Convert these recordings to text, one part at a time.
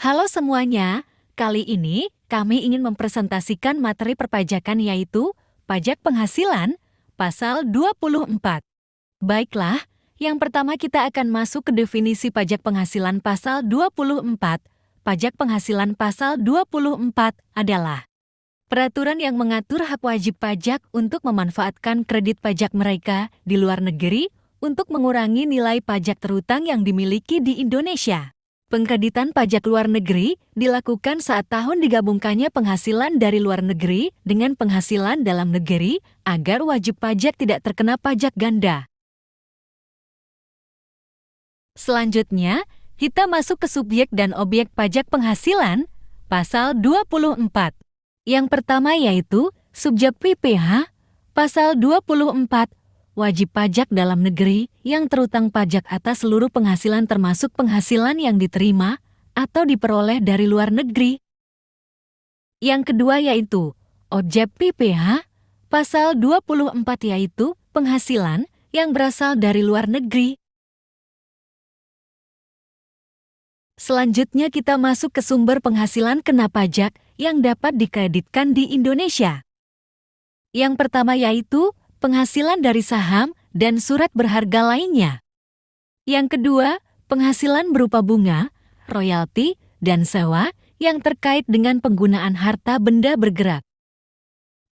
Halo semuanya, kali ini kami ingin mempresentasikan materi perpajakan yaitu pajak penghasilan, pasal 24. Baiklah, yang pertama kita akan masuk ke definisi pajak penghasilan pasal 24. Pajak penghasilan pasal 24 adalah peraturan yang mengatur hak wajib pajak untuk memanfaatkan kredit pajak mereka di luar negeri untuk mengurangi nilai pajak terhutang yang dimiliki di Indonesia. Pengkreditan pajak luar negeri dilakukan saat tahun digabungkannya penghasilan dari luar negeri dengan penghasilan dalam negeri agar wajib pajak tidak terkena pajak ganda. Selanjutnya, kita masuk ke subjek dan objek pajak penghasilan, pasal 24. Yang pertama yaitu subjek PPh, pasal 24. Wajib pajak dalam negeri yang terutang pajak atas seluruh penghasilan termasuk penghasilan yang diterima atau diperoleh dari luar negeri. Yang kedua yaitu objek PPh, pasal 24 yaitu penghasilan yang berasal dari luar negeri. Selanjutnya kita masuk ke sumber penghasilan kena pajak yang dapat dikreditkan di Indonesia. Yang pertama yaitu penghasilan dari saham dan surat berharga lainnya. Yang kedua, penghasilan berupa bunga, royalti, dan sewa yang terkait dengan penggunaan harta benda bergerak.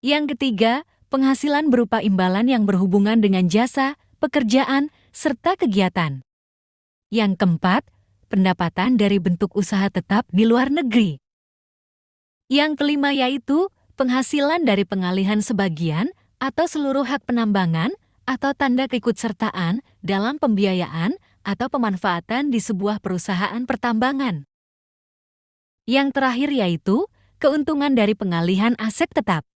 Yang ketiga, penghasilan berupa imbalan yang berhubungan dengan jasa, pekerjaan, serta kegiatan. Yang keempat, pendapatan dari bentuk usaha tetap di luar negeri. Yang kelima yaitu penghasilan dari pengalihan sebagian atau seluruh hak penambangan atau tanda keikutsertaan dalam pembiayaan atau pemanfaatan di sebuah perusahaan pertambangan. Yang terakhir yaitu keuntungan dari pengalihan aset tetap.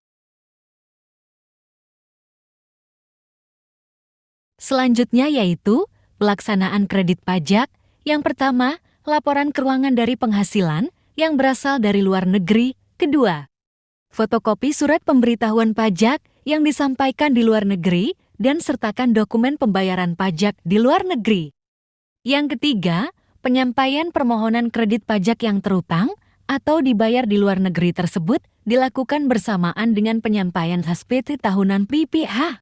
Selanjutnya yaitu pelaksanaan kredit pajak. Yang pertama, laporan keuangan dari penghasilan yang berasal dari luar negeri. Kedua, fotokopi surat pemberitahuan pajak yang disampaikan di luar negeri dan sertakan dokumen pembayaran pajak di luar negeri. Yang ketiga, penyampaian permohonan kredit pajak yang terutang atau dibayar di luar negeri tersebut dilakukan bersamaan dengan penyampaian SPT tahunan PPh.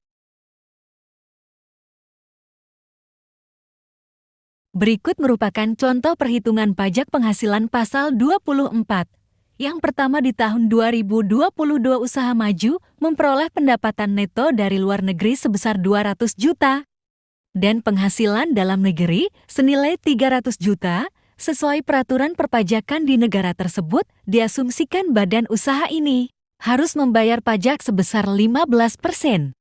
Berikut merupakan contoh perhitungan pajak penghasilan pasal 24. Yang pertama di tahun 2022 usaha maju memperoleh pendapatan neto dari luar negeri sebesar 200 juta. Dan penghasilan dalam negeri senilai 300 juta, sesuai peraturan perpajakan di negara tersebut, diasumsikan badan usaha ini harus membayar pajak sebesar 15%.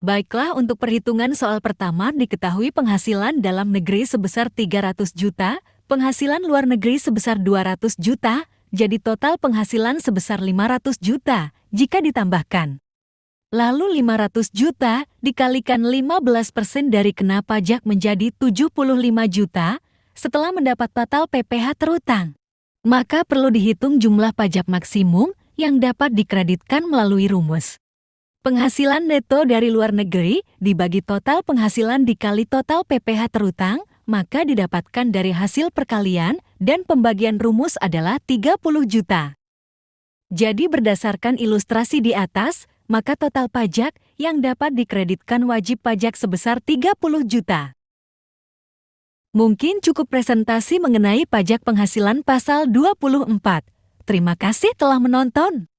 Baiklah, untuk perhitungan soal pertama diketahui penghasilan dalam negeri sebesar 300 juta, penghasilan luar negeri sebesar 200 juta, jadi total penghasilan sebesar 500 juta jika ditambahkan. Lalu 500 juta dikalikan 15% dari kena pajak menjadi 75 juta setelah mendapat total PPh terutang. Maka perlu dihitung jumlah pajak maksimum yang dapat dikreditkan melalui rumus penghasilan neto dari luar negeri dibagi total penghasilan dikali total PPh terutang, maka didapatkan dari hasil perkalian dan pembagian rumus adalah 30 juta. Jadi berdasarkan ilustrasi di atas, maka total pajak yang dapat dikreditkan wajib pajak sebesar 30 juta. Mungkin cukup presentasi mengenai pajak penghasilan pasal 24. Terima kasih telah menonton.